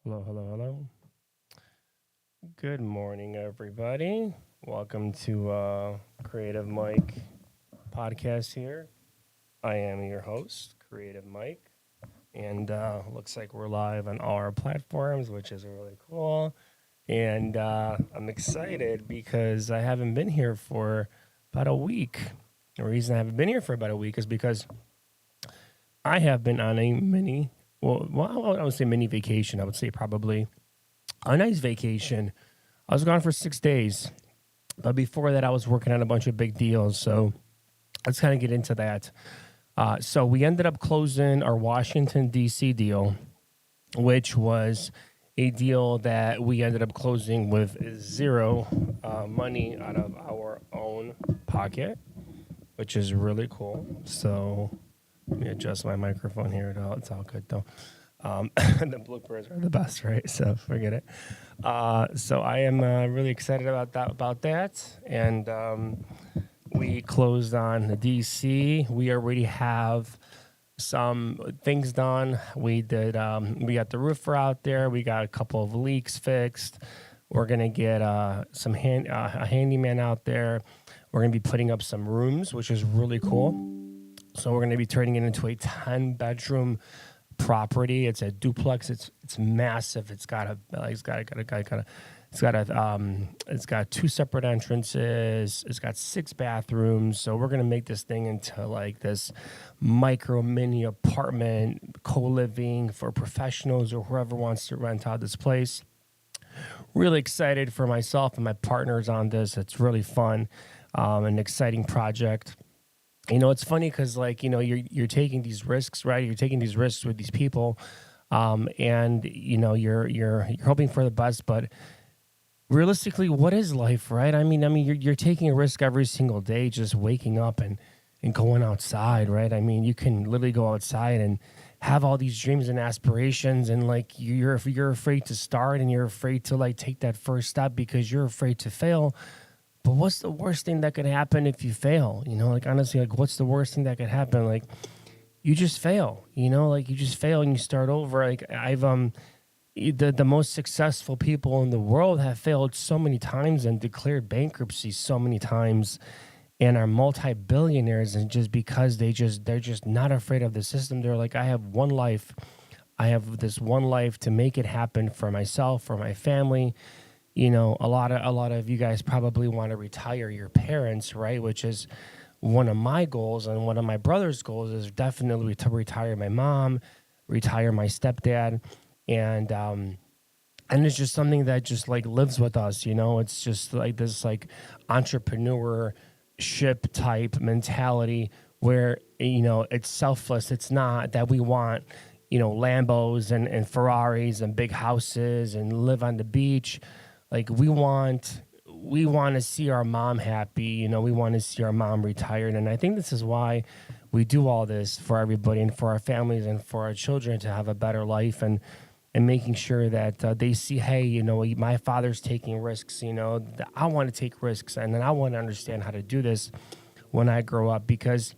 Hello, hello, hello. Good morning, everybody. Welcome to Creative Mike podcast here. I am your host, Creative Mike, and looks like we're live on all our platforms, which is really cool. And I'm excited because I haven't been here for about a week. The reason I haven't been here for about a week is because I have been on a I would say mini vacation. I would say probably a nice vacation. I was gone for 6 days, but before that, I was working on a bunch of big deals. So let's kind of get into that. So we ended up closing our Washington, D.C. deal, which was a deal that we ended up closing with zero money out of our own pocket, which is really cool. So let me adjust my microphone here. It's all good, though. The bloopers are the best, right? So forget it. So I am really excited about that. And we closed on the DC. We already have some things done. We did. We got the roofer out there. We got a couple of leaks fixed. We're gonna get a handyman out there. We're gonna be putting up some rooms, which is really cool. So we're gonna be turning it into a 10-bedroom property. It's a duplex. It's massive. It's got two separate entrances. It's got 6 bathrooms. So we're gonna make this thing into like this micro mini apartment, co-living for professionals or whoever wants to rent out this place. Really excited for myself and my partners on this. It's really fun, an exciting project. It's funny because you're taking these risks, right? You're taking these risks with these people, and you're hoping for the best. But realistically, what is life, right? I mean, you're taking a risk every single day, just waking up and going outside, right? I mean, you can literally go outside and have all these dreams and aspirations, and you're afraid to start, and you're afraid to take that first step because you're afraid to fail. But what's the worst thing that could happen if you fail? Honestly, what's the worst thing that could happen? You just fail, you just fail and you start over. I've the most successful people in the world have failed so many times and declared bankruptcy so many times and are multi-billionaires, and just because they're just not afraid of the system. They're like, I have one life. I have this one life to make it happen for myself, for my family. A lot of you guys probably want to retire your parents, right? Which is one of my goals, and one of my brother's goals is definitely to retire my mom, retire my stepdad, and it's just something that just lives with us. It's just this entrepreneurship type mentality where it's selfless. It's not that we want Lambos and Ferraris and big houses and live on the beach. We want to see our mom happy, we want to see our mom retired. And I think this is why we do all this for everybody and for our families and for our children to have a better life, and making sure that they see, hey, my father's taking risks, I want to take risks, and then I want to understand how to do this when I grow up, because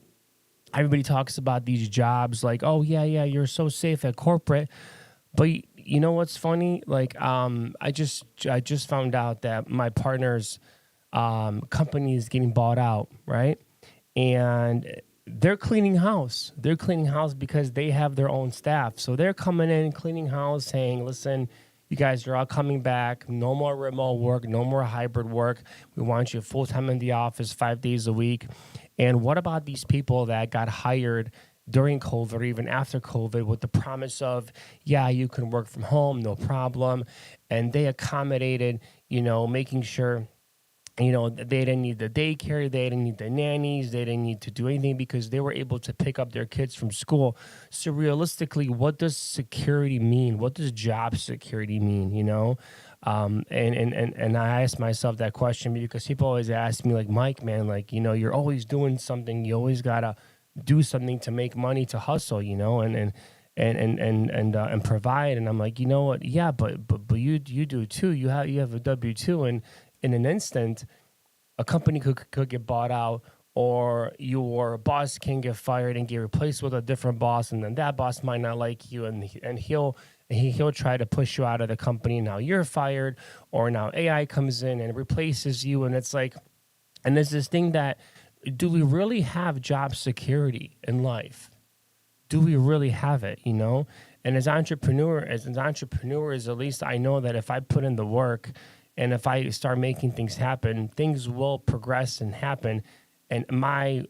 everybody talks about these jobs oh, yeah, you're so safe at corporate. But you know what's funny? I just found out that my partner's company is getting bought out, right? And they're cleaning house. They're cleaning house because they have their own staff. So they're coming in, cleaning house, saying, listen, you guys are all coming back. No more remote work, no more hybrid work. We want you full-time in the office 5 days a week. And what about these people that got hired during COVID or even after COVID with the promise of, yeah, you can work from home, no problem. And they accommodated, making sure, they didn't need the daycare, they didn't need the nannies, they didn't need to do anything because they were able to pick up their kids from school. So realistically, what does security mean? What does job security mean, And I asked myself that question because people always ask me Mike, man, you're always doing something. You always got to do something to make money, to hustle, and provide. And I'm like, you know what? Yeah, but you do too. You have a W-2, and in an instant, a company could get bought out, or your boss can get fired and get replaced with a different boss, and then that boss might not like you, and he'll try to push you out of the company. Now you're fired, or now AI comes in and replaces you. And it's like, and there's this thing that, do we really have job security in life? Do we really have it, you know? And as entrepreneurs, at least I know that if I put in the work and if I start making things happen, things will progress and happen, and my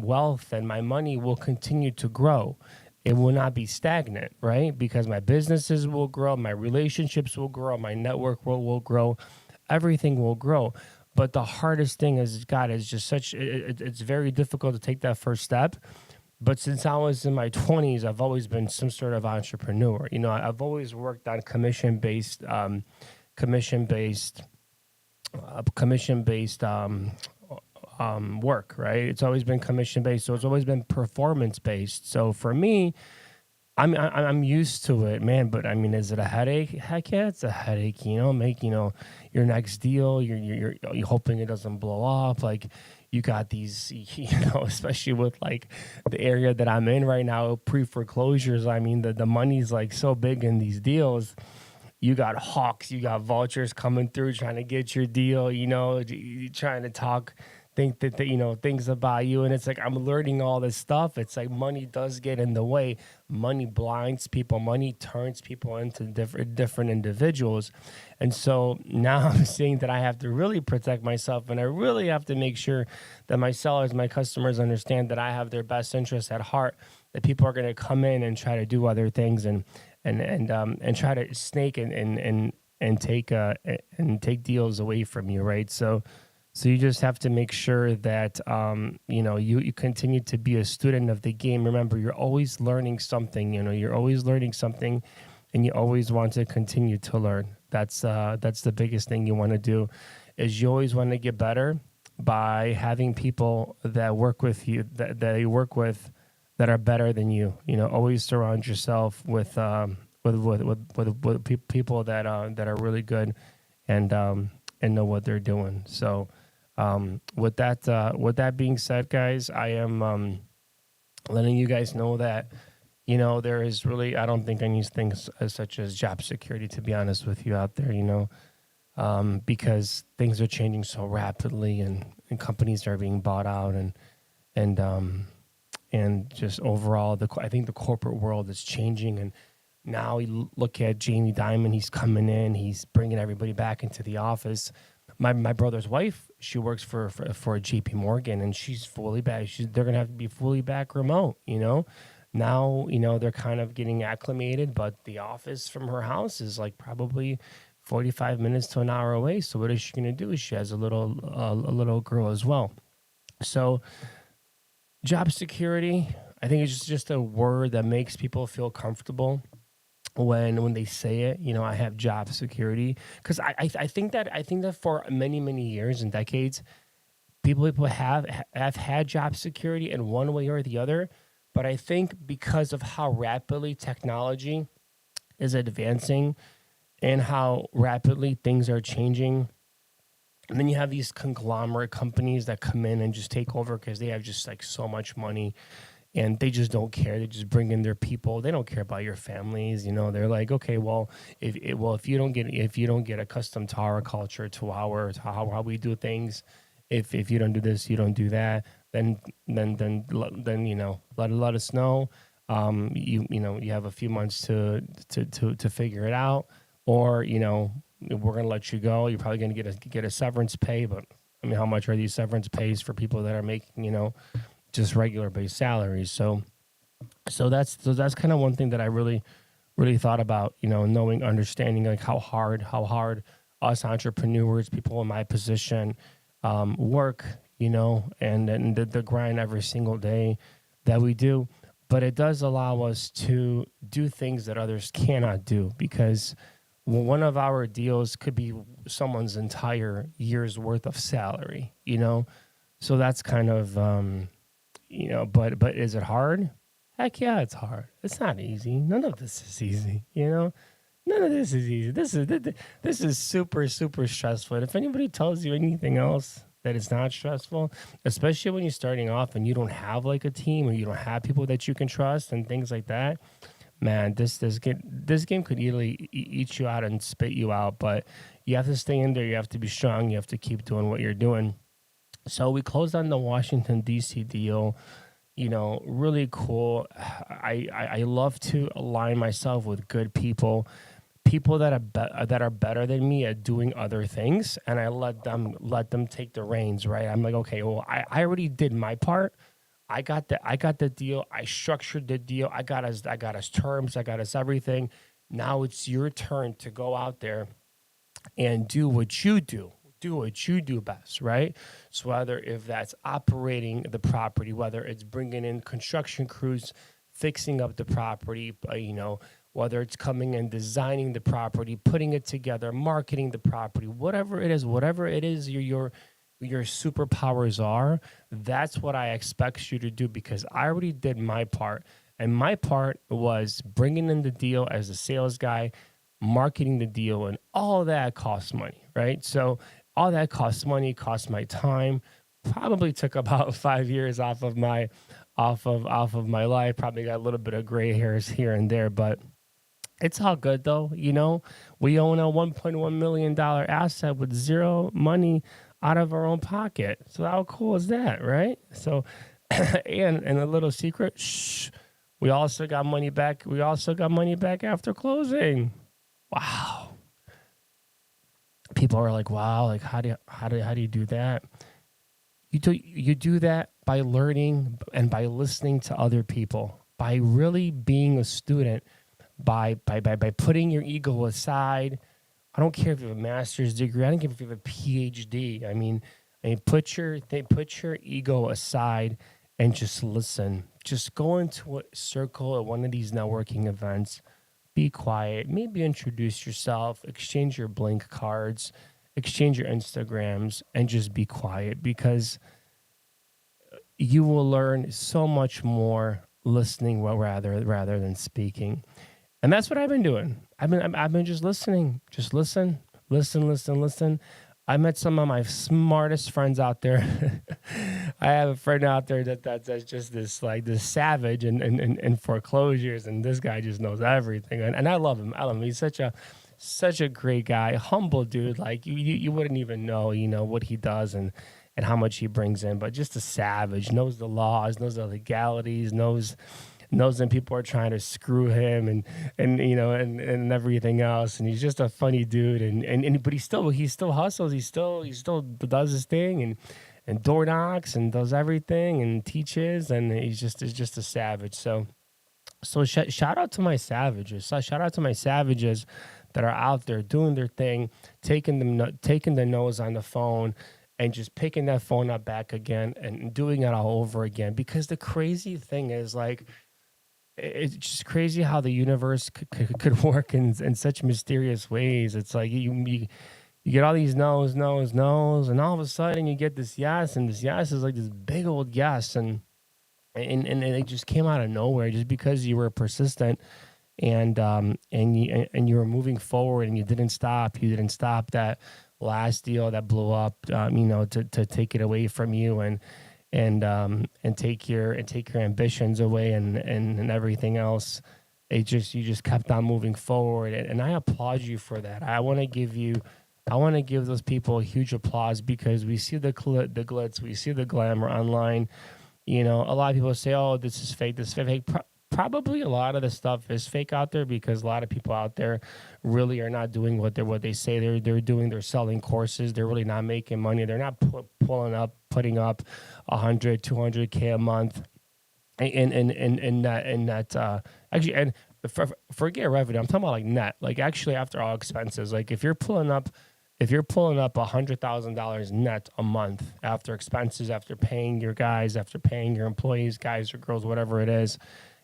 wealth and my money will continue to grow. It will not be stagnant, right? Because my businesses will grow, my relationships will grow, my network will grow, everything will grow. But the hardest thing is, God, is just it's very difficult to take that first step. But since I was in my 20s, I've always been some sort of entrepreneur. You know, I've always worked on commission based work, right? It's always been commission based, so it's always been performance based. So for me, I'm used to it, man. But I mean, is it a headache? Heck yeah, it's a headache. You know, your next deal. You're hoping it doesn't blow up. Like, you got these, especially with like the area that I'm in right now, pre foreclosures. I mean, the money's like so big in these deals. You got hawks, you got vultures coming through trying to get your deal. Trying to think that things about you, and it's like I'm learning all this stuff. It's like money does get in the way. Money blinds people. Money turns people into different individuals, and so now I'm seeing that I have to really protect myself, and I really have to make sure that my sellers, my customers, understand that I have their best interests at heart. That people are going to come in and try to do other things and try to snake and take deals away from you, right? So you just have to make sure that you continue to be a student of the game. Remember, you're always learning something. You're always learning something, and you always want to continue to learn. That's the biggest thing you want to do, is you always want to get better by having people that work with you, that you work with, that are better than you. Always surround yourself with people that are really good and know what they're doing. So. With that being said, guys, I am letting you guys know that there is really, I don't think any things such as job security, to be honest with you, out there. Because things are changing so rapidly, and companies are being bought out, and just overall, I think the corporate world is changing. And now you look at Jamie Dimon; he's coming in, he's bringing everybody back into the office. My brother's wife, she works for JP Morgan, and she's fully back. They're gonna have to be fully back remote. Now they're kind of getting acclimated, but the office from her house is like probably 45 minutes to an hour away. So what is she gonna do? She has a little girl as well. So job security, I think it's just a word that makes people feel comfortable when they say it. I have job security, because I think that for many years and decades, people have had job security in one way or the other. But I think because of how rapidly technology is advancing and how rapidly things are changing, and then you have these conglomerate companies that come in and just take over because they have just like so much money. And they just don't care. They just bring in their people. They don't care about your families. They're like, okay, well, if you don't get accustomed to our culture, to how we do things, if you don't do this, you don't do that, then let us know. You have a few months to figure it out, or we're gonna let you go. You're probably gonna get a severance pay, but I mean, how much are these severance pays for people that are making just regular base salaries? So that's kind of one thing that I really thought about, understanding like how hard us entrepreneurs, people in my position, work, and the grind every single day that we do. But it does allow us to do things that others cannot do, because one of our deals could be someone's entire year's worth of salary, so that's kind of but is it hard? Heck yeah, it's hard. It's not easy. None of this is easy. None of this is easy. This is super stressful. And if anybody tells you anything else, that it's not stressful, especially when you're starting off and you don't have like a team, or you don't have people that you can trust and things like that, man, this game could eat you out and spit you out, but you have to stay in there. You have to be strong. You have to keep doing what you're doing. So we closed on the Washington D.C. deal. Really cool. I love to align myself with good people that are better than me at doing other things, and I let them take the reins. Right? I'm like, okay, well, I already did my part. I got the deal. I structured the deal. I got us terms. I got us everything. Now it's your turn to go out there and do what you do. Do what you do best, right? So whether if that's operating the property, whether it's bringing in construction crews, fixing up the property, whether it's coming and designing the property, putting it together, marketing the property, whatever it is your superpowers are, that's what I expect you to do because I already did my part. And my part was bringing in the deal as a sales guy, marketing the deal, and all that costs money, right? So all that costs money, costs my time. Probably took about 5 years off of my life. Probably got a little bit of gray hairs here and there, but it's all good though. We own a $1.1 million asset with zero money out of our own pocket. So how cool is that, right? So, and a little secret, shh, we also got money back. We also got money back after closing. Wow. People are like, wow, like how do you do that? You do that by learning and by listening to other people, by really being a student, by putting your ego aside. I don't care if you have a master's degree. I don't care if you have a PhD. Put your ego aside and just listen. Just go into a circle at one of these networking events. Be quiet. Maybe introduce yourself. Exchange your blank cards. Exchange your Instagrams, and just be quiet because you will learn so much more listening rather than speaking. And that's what I've been doing. I've been just listening. Just listen, listen, listen, listen. I met some of my smartest friends out there. I have a friend out there that's just this savage and foreclosures, and this guy just knows everything. And I love him. I love him. He's such a great guy, humble dude. Like you wouldn't even know, what he does and how much he brings in. But just a savage, knows the laws, knows the legalities, knows when people are trying to screw him and everything else. And he's just a funny dude. But he still hustles. He still does his thing and door knocks and does everything and teaches. And is just a savage. So shout out to my savages. Shout out to my savages that are out there doing their thing, taking the nose on the phone and just picking that phone up back again and doing it all over again. Because the crazy thing is, like, it's just crazy how the universe could work in such mysterious ways. It's like you get all these no's, and all of a sudden you get this yes, and this yes is like this big old yes, and it just came out of nowhere just because you were persistent and you were moving forward and you didn't stop. You didn't stop that last deal that blew up, to take it away from you and take your ambitions away and everything else. You just kept on moving forward, and I applaud you for that. I want to give those people a huge applause because we see the glitz, we see the glamour online. A lot of people say, "Oh, this is fake. This is fake." Probably a lot of the stuff is fake out there because a lot of people out there really are not doing what they say they're doing. They're selling courses. They're really not making money. They're not putting up 100, 200K a month, and actually, and forget revenue. I'm talking about like net, like actually after all expenses. Like if you're pulling up $100,000 net a month after expenses, after paying your guys, after paying your employees, guys or girls, whatever it is,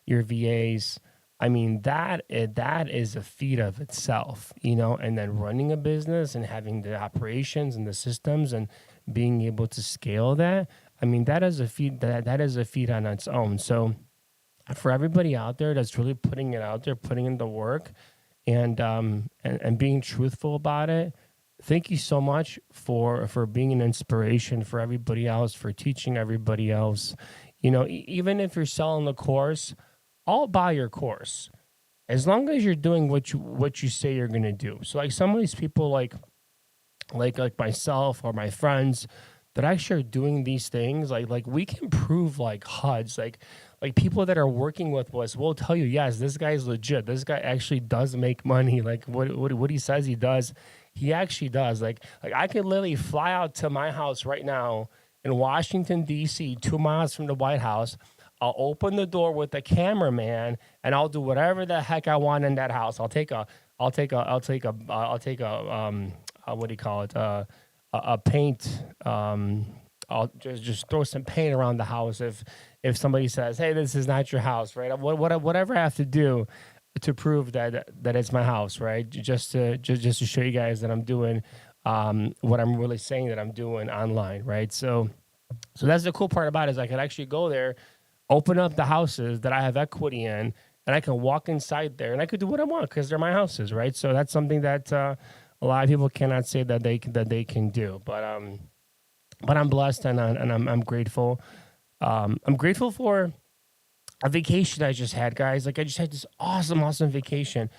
your VAs. I mean, that is a feat of itself, and then running a business and having the operations and the systems and being able to scale that. I mean, that is a feat that is a feat on its own. So for everybody out there that's really putting it out there, putting in the work and being truthful about it, thank you so much for being an inspiration for everybody else, for teaching everybody else. Even if you're selling the course, I'll buy your course. as long as you're doing what you say you're gonna do. So like some of these people like myself or my friends that actually are doing these things, like we can prove like HUDs, like people that are working with us will tell you, yes, this guy's legit. This guy actually does make money. Like what he says he does, he actually does. Like I could literally fly out to my house right now in Washington D.C., 2 miles from the White House. I'll open the door with the cameraman, and I'll do whatever the heck I want in that house. What do you call it? A paint. I'll just throw some paint around the house if somebody says, "Hey, this is not your house," right? Whatever I have to do to prove that it's my house, right? Just to show you guys that I'm doing what I'm really saying that I'm doing online, right? So that's the cool part about it is I could actually go there, open up the houses that I have equity in, and I can walk inside there and I could do what I want because they're my houses, right? So that's something that a lot of people cannot say that they can do. But I'm blessed and I'm grateful. I'm grateful for a vacation I just had, guys. Like I just had this awesome vacation,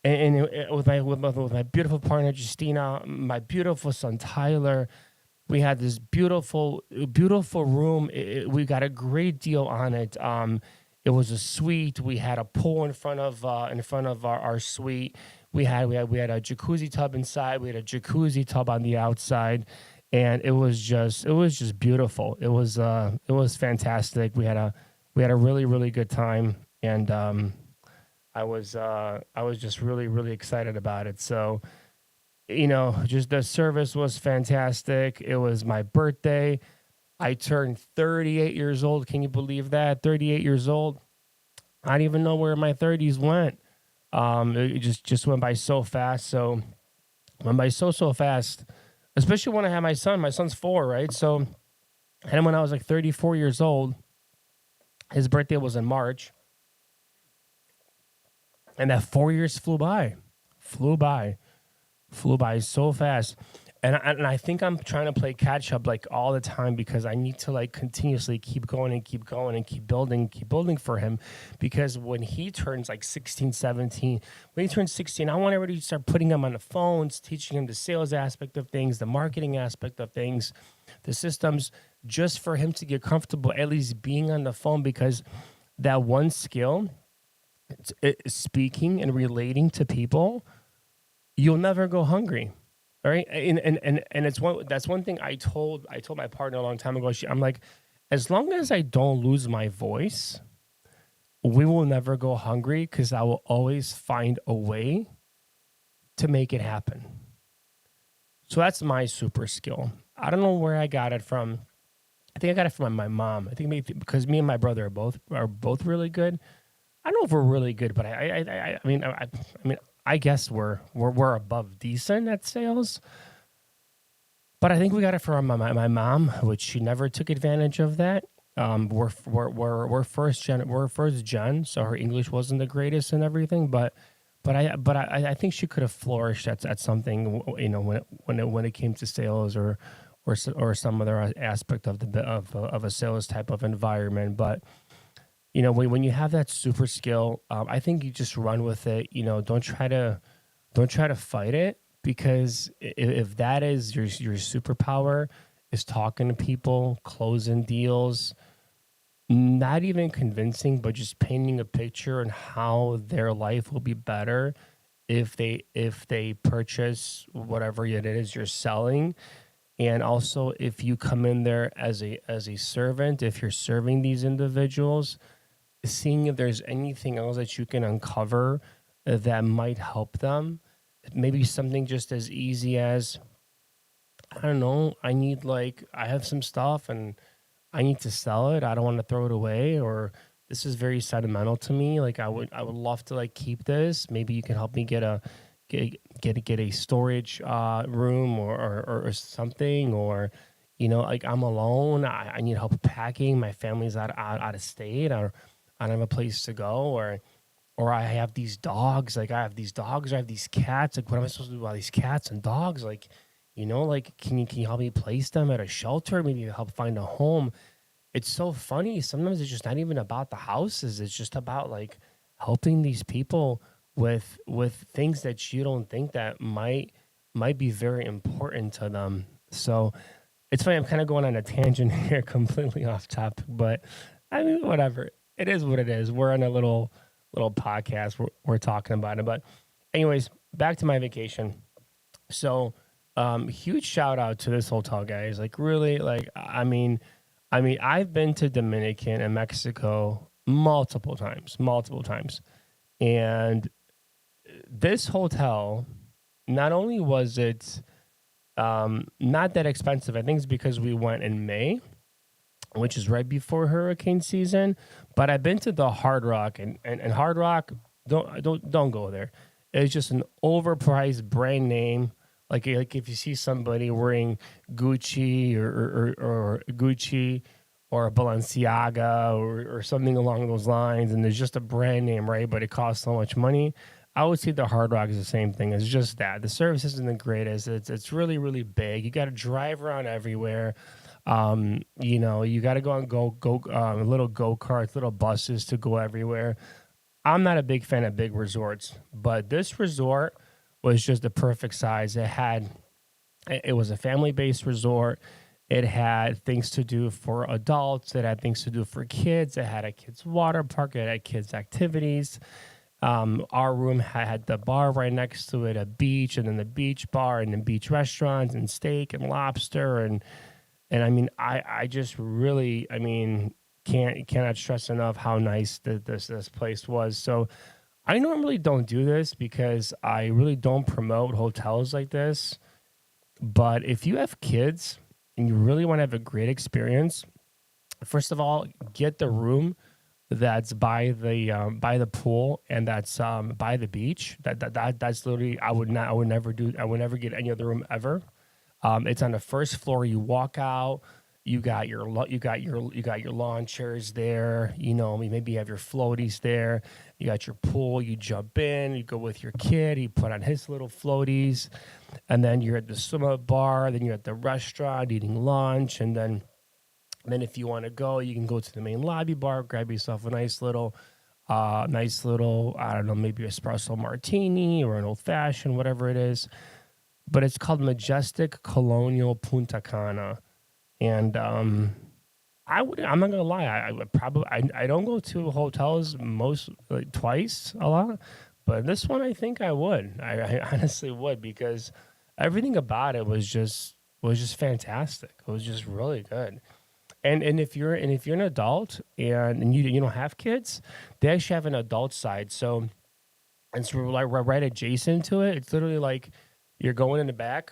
with my beautiful partner Justina, my beautiful son Tyler. We had this beautiful room. We got a great deal on it. It was a suite. We had a pool in front of our suite. We had a jacuzzi tub inside. We had a jacuzzi tub on the outside, and it was just beautiful. It was fantastic. We had a really good time, and I was just really excited about it. So just the service was fantastic. It was my birthday. I turned 38 years old. Can you believe that? 38 years old. I don't even know where my 30s went. It just went by so fast. So went by so fast, especially when I had my son. My son's 4, right? So I had him when I was like 34 years old. His birthday was in March, and that 4 years flew by so fast. And I think I'm trying to play catch up like all the time because I need to like continuously keep going and keep building for him. Because when he turns like 16, 17, when he turns 16, I want everybody to start putting him on the phones, teaching him the sales aspect of things, the marketing aspect of things, the systems, just for him to get comfortable at least being on the phone. Because that one skill, speaking and relating to people, you'll never go hungry. All right. And that's one thing I told my partner a long time ago. I'm like, as long as I don't lose my voice, we will never go hungry because I will always find a way to make it happen. So that's my super skill. I don't know where I got it from. I think I got it from my mom. I think maybe because me and my brother are both really good. I don't know if we're really good, but I mean, I guess we're above decent at sales. But I think we got it from my mom, which she never took advantage of that. We're first gen, so her English wasn't the greatest and everything. But I think she could have flourished at something, when it came to sales or some other aspect of a sales type of environment. But when you have that super skill, I think you just run with it. Don't try to fight it, because if that is your superpower, is talking to people, closing deals, not even convincing, but just painting a picture on how their life will be better if they purchase whatever it is you're selling. And also, if you come in there as a servant, if you're serving these individuals, seeing if there's anything else that you can uncover that might help them. Maybe something just as easy as, I don't know, I have some stuff and I need to sell it. I don't want to throw it away, or this is very sentimental to me. Like I would love to like keep this. Maybe you can help me get a storage room or something, or like I'm alone. I need help packing. My family's out of state, or I don't have a place to go, or I have these dogs. Like I have these dogs, or I have these cats. Like what am I supposed to do about these cats and dogs? Like, like can you help me place them at a shelter? Maybe help find a home. It's so funny. Sometimes it's just not even about the houses. It's just about like helping these people with things that you don't think that might be very important to them. So it's funny, I'm kind of going on a tangent here, completely off topic, but I mean, whatever. It is what it is. We're on a little podcast. We're talking about it. But anyways, back to my vacation. So huge shout out to this hotel, guys. Like really, like I mean, I've been to Dominican and Mexico multiple times. And this hotel, not only was it not that expensive, I think it's because we went in May, which is right before hurricane season. But I've been to the Hard Rock, and Hard Rock, don't go there. It's just an overpriced brand name. Like if you see somebody wearing Gucci or Gucci or Balenciaga or something along those lines, and there's just a brand name, right? But it costs so much money. I would see the Hard Rock is the same thing. It's just that the service isn't the greatest. It's really big. You got to drive around everywhere. You got to go on little go karts, little buses to go everywhere. I'm not a big fan of big resorts, but this resort was just the perfect size. It was a family based resort. It had things to do for adults. It had things to do for kids. It had a kids water park. It had kids activities. Our room had the bar right next to it, a beach, and then the beach bar, and then beach restaurants, and steak and lobster, and I mean, I just really, I mean, cannot stress enough how nice this place was. So I normally don't do this because I really don't promote hotels like this. But if you have kids and you really want to have a great experience, first of all, get the room that's by the pool and that's by the beach. That's literally I would never get any other room ever. It's on the first floor. You walk out. You got your lawn chairs there. Maybe you have your floaties there. You got your pool. You jump in. You go with your kid. He put on his little floaties, and then you're at the swim up bar. Then you're at the restaurant eating lunch, and then if you want to go, you can go to the main lobby bar, grab yourself a nice little I don't know, maybe espresso martini or an old fashioned, whatever it is. But it's called Majestic Colonial Punta Cana. And I'm not gonna lie, I would probably I don't go to hotels most like twice a lot, but this one I think I would. I honestly would because everything about it was just fantastic. It was just really good. And if you're an adult and you don't have kids, they actually have an adult side. So it's like right adjacent to it. It's literally like you're going in the back.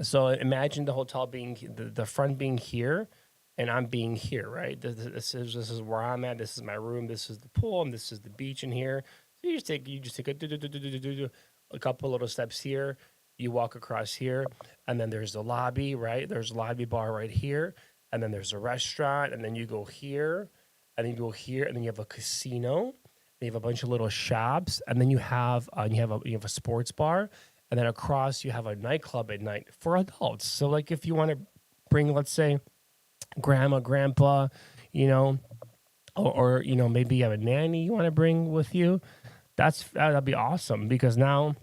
So imagine the hotel being the front being here, and I'm being here, right? This is where I'm at. This is my room. This is the pool, and this is the beach in here. So you just take a couple little steps here. You walk across here, and then there's the lobby, right? There's a lobby bar right here, and then there's a restaurant, and then you go here, and then you go here, and then you have a casino. You have a bunch of little shops, and then you have a sports bar, and then across you have a nightclub at night for adults. So like if you want to bring, let's say, grandma, grandpa, you know, or maybe you have a nanny you want to bring with you, that'd be awesome because now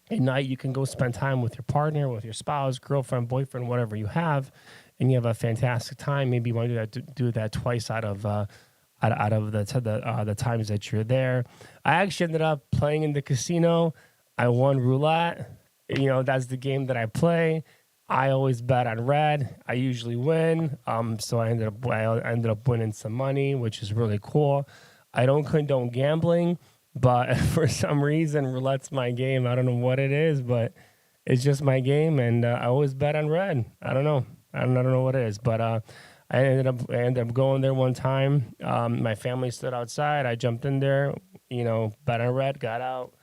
at night you can go spend time with your partner, with your spouse, girlfriend, boyfriend, whatever you have, and you have a fantastic time. Maybe you want to do that twice out of the times that you're there. I actually ended up playing in the casino. I won roulette. That's the game that I play. I always bet on red. I usually win. So I ended up winning some money, which is really cool. I don't condone gambling, but for some reason, roulette's my game. I don't know what it is, but it's just my game, and I always bet on red. I don't know. I don't know what it is, but I ended up going there one time. My family stood outside. I jumped in there. Bet on red, got out,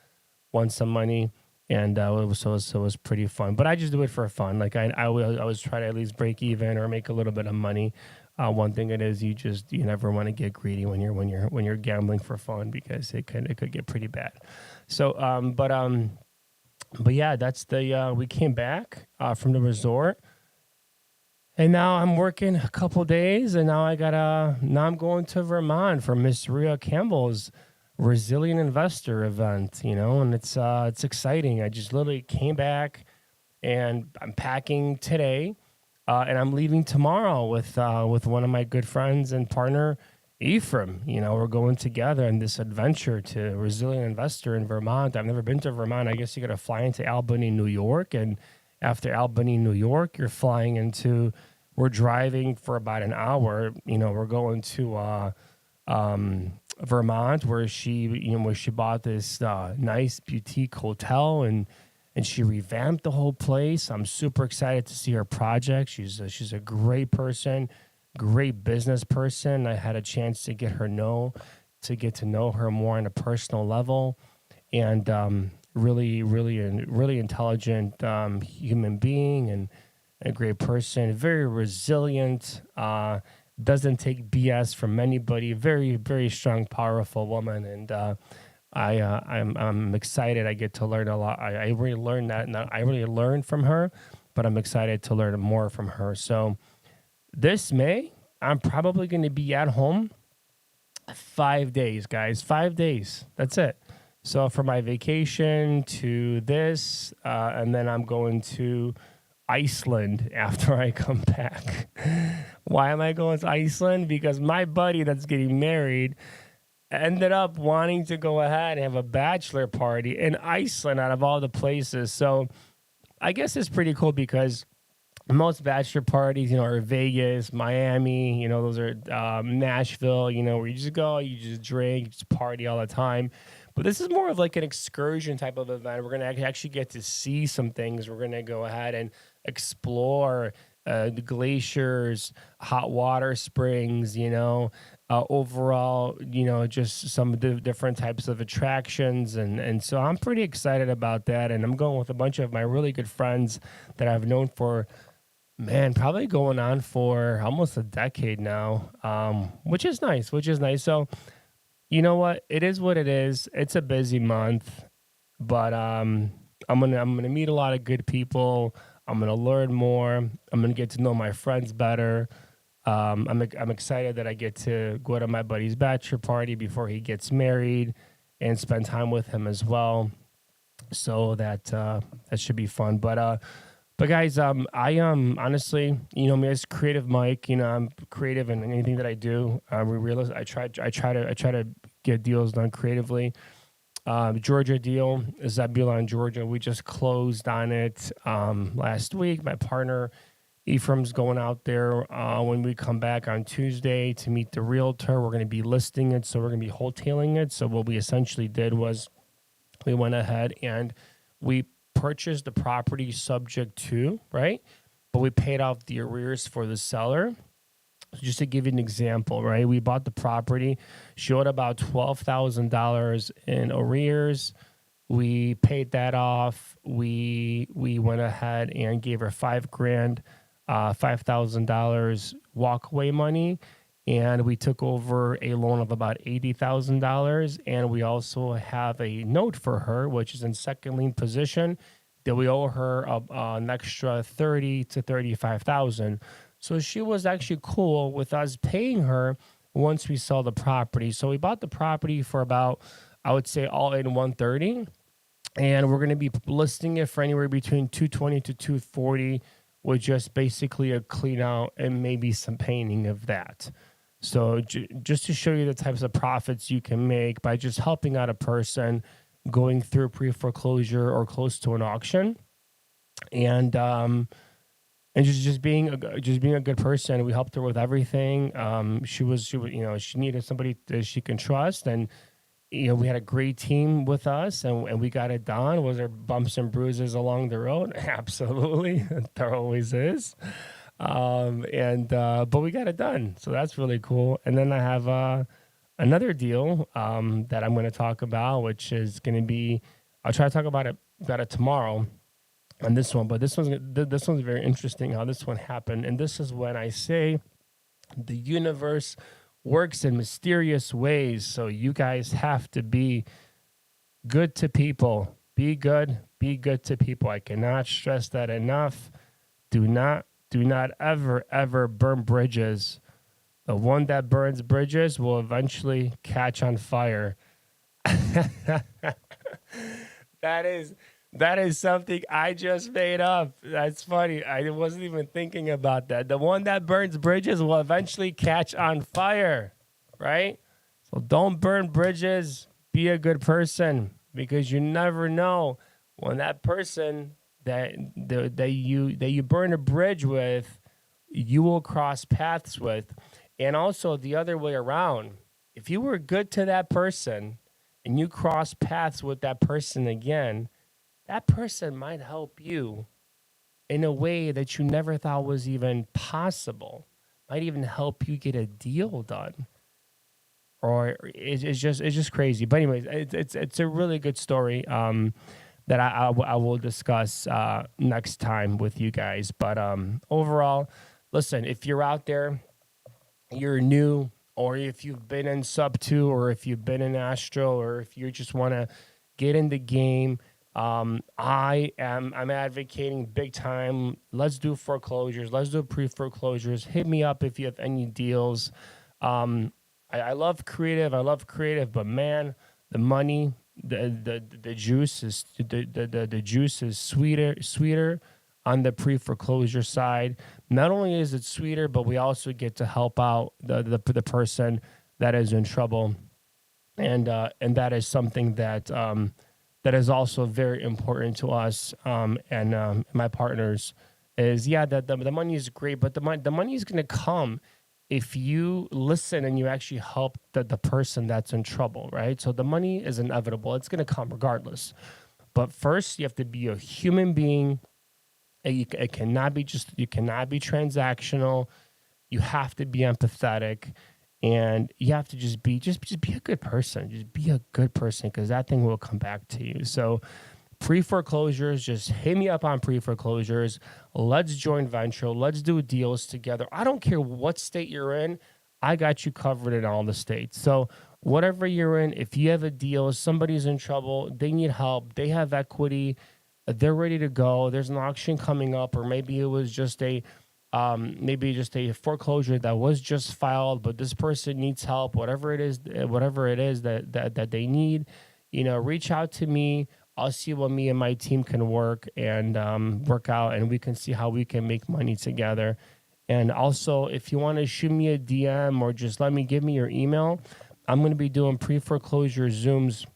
won some money, and it was pretty fun. But I just do it for fun. Like I always try to at least break even or make a little bit of money. One thing it is, you never want to get greedy when you're gambling for fun because it could get pretty bad. So but yeah, that's the we came back from the resort. And now I'm working a couple days, and now I'm going to Vermont for Miss Rhea Campbell's resilient investor event, and it's exciting. I just literally came back and I'm packing today, and I'm leaving tomorrow with one of my good friends and partner, Ephraim. We're going together on this adventure to Resilient Investor in Vermont. I've never been to Vermont. I guess you got to fly into Albany, New York, and after Albany, New York, you're flying into. We're driving for about an hour. We're going to Vermont, where she bought this nice boutique hotel, and she revamped the whole place. I'm super excited to see her project. She's a great person, great business person. I had a chance to get to know her more on a personal level, and really intelligent human being, and a great person, very resilient. Doesn't take BS from anybody. Very, very strong, powerful woman, and I'm excited. I get to learn a lot. I really learned that. I really learned from her, but I'm excited to learn more from her. So this May, I'm probably going to be at home 5 days, guys. 5 days. That's it. So for my vacation to this, and then I'm going to Iceland after I come back. Why am I going to Iceland? Because my buddy that's getting married ended up wanting to go ahead and have a bachelor party in Iceland out of all the places. So I guess it's pretty cool because most bachelor parties, are Vegas, Miami, those are Nashville, where you just go, you just drink, you just party all the time. But this is more of like an excursion type of event. We're going to actually get to see some things. We're going to go ahead and explore the glaciers, hot water springs, overall, just some of the different types of attractions. And so I'm pretty excited about that. And I'm going with a bunch of my really good friends that I've known for, man, probably going on for almost a decade now, which is nice, So, you know what? It is what it is. It's a busy month, but I'm gonna meet a lot of good people. I'm gonna learn more. I'm gonna get to know my friends better. I'm excited that I get to go to my buddy's bachelor party before he gets married, and spend time with him as well. So that should be fun. But guys, I honestly, me as Creative Mike, I'm creative in anything that I do. We realize I try to get deals done creatively. Georgia deal, Zebulon, Georgia. We just closed on it last week. My partner Ephraim's going out there when we come back on Tuesday to meet the realtor. We're going to be listing it, so we're going to be wholesaling it. So what we essentially did was we went ahead and we purchased the property subject to, right? But we paid off the arrears for the seller. So just to give you an example, right? We bought the property, showed about $12,000 in arrears. We paid that off. We went ahead and gave her $5,000, $5,000 walkaway money, and we took over a loan of about $80,000. And we also have a note for her, which is in second lien position, that we owe her an extra $30,000 to $35,000. So she was actually cool with us paying her once we sell the property. So we bought the property for about, I would say, all in 130, and we're going to be listing it for anywhere between 220 to 240, with just basically a clean out and maybe some painting of that. So just to show you the types of profits you can make by just helping out a person going through pre-foreclosure or close to an auction, and just being a good person. We helped her with everything. She needed somebody that she can trust, and we had a great team with us, and we got it done. Was there bumps and bruises along the road? Absolutely, there always is. But we got it done, so that's really cool. And then I have another deal that I'm going to talk about, which is going to be, I'll try to talk about it tomorrow on this one. But this one's very interesting how this one happened, and this is when I say the universe works in mysterious ways. So you guys have to be good to people. Be good to people. I cannot stress that enough. Do not ever burn bridges. The one that burns bridges will eventually catch on fire. That is that is something I just made up. That's funny. I wasn't even thinking about that. The one that burns bridges will eventually catch on fire, right? So don't burn bridges. Be a good person because you never know when that person that you burn a bridge with, you will cross paths with. And also the other way around. If you were good to that person and you cross paths with that person again, that person might help you in a way that you never thought was even possible. Might even help you get a deal done. Or it's just crazy. But anyways, it's a really good story that I will discuss next time with you guys. But overall, listen, if you're out there, you're new, or if you've been in sub two, or if you've been in Astro, or if you just want to get in the game, I'm advocating big time. Let's do foreclosures. Let's do pre foreclosures. Hit me up if you have any deals. Um, I love creative. I love creative, but man, the money, the juice is the juice is sweeter on the pre foreclosure side. Not only is it sweeter, but we also get to help out the person that is in trouble, and that is something that that is also very important to us and my partners. Is yeah, that the money is great, but the money is going to come if you listen and you actually help the person that's in trouble, right? So the money is inevitable; it's going to come regardless. But first, you have to be a human being. It cannot be just, you cannot be transactional. You have to be empathetic, and you have to just be a good person. Just be a good person because that thing will come back to you. So pre foreclosures, just hit me up on pre foreclosures. Let's join venture. Let's do deals together. I don't care what state you're in. I got you covered in all the states. So whatever you're in, if you have a deal, somebody's in trouble, they need help, they have equity, they're ready to go. There's an auction coming up, or maybe it was just a maybe just a foreclosure that was just filed, but this person needs help. Whatever it is that they need, reach out to me. I'll see what me and my team can work and work out, and we can see how we can make money together. And also, if you want to shoot me a DM or just give me your email, I'm going to be doing pre foreclosure Zooms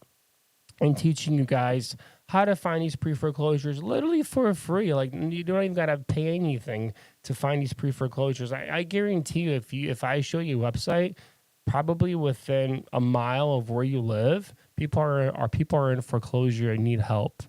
and teaching you guys how to find these pre foreclosures literally for free. Like, you don't even gotta pay anything to find these pre foreclosures. I guarantee you, if I show you a website, probably within a mile of where you live, people are in foreclosure and need help,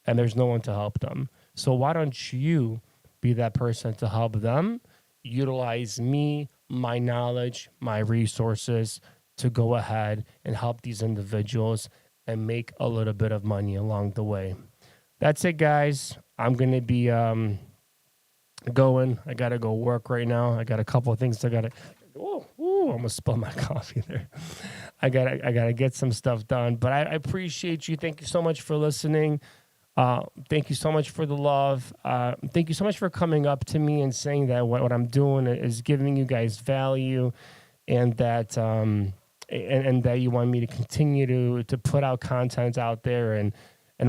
and there's no one to help them. So why don't you be that person to help them? Utilize me, my knowledge, my resources to go ahead and help these individuals and make a little bit of money along the way. That's it, guys. I'm gonna be going. I gotta go work right now. I got a couple of things I gotta. Oh, almost spilled my coffee there. I gotta get some stuff done. But I appreciate you. Thank you so much for listening. Thank you so much for the love. Thank you so much for coming up to me and saying that what I'm doing is giving you guys value, and that and that you want me to continue to put out content out there, and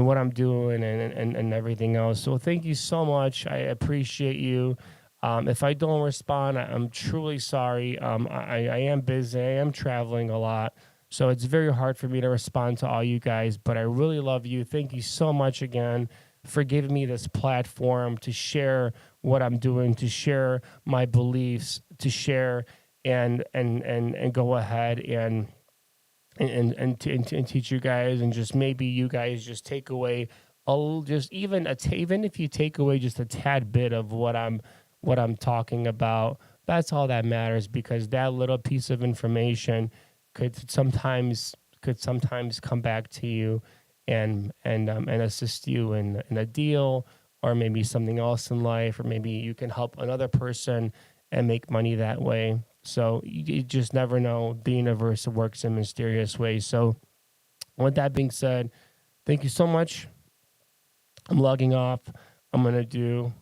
what I'm doing, and everything else. So thank you so much. I appreciate you. If I don't respond, I'm truly sorry. I am busy. I am traveling a lot. So it's very hard for me to respond to all you guys, but I really love you. Thank you so much again for giving me this platform to share what I'm doing, to share my beliefs, to share and go ahead and teach you guys, and just maybe you guys just take away just even if you take away just a tad bit of what I'm talking about. That's all that matters, because that little piece of information could sometimes come back to you and assist you in a deal, or maybe something else in life, or maybe you can help another person and make money that way. So you just never know. The universe works in mysterious ways. So with that being said, thank you so much. I'm logging off. I'm gonna do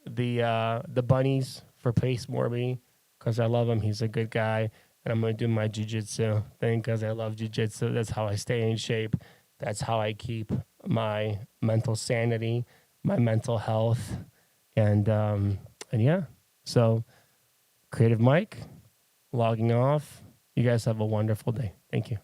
the bunnies for Pace Morby because I love him. He's a good guy. and I'm going to do my jujitsu thing because I love jujitsu. That's how I stay in shape. That's how I keep my mental sanity, my mental health, and yeah. So, Creative Mike, logging off. You guys have a wonderful day. Thank you.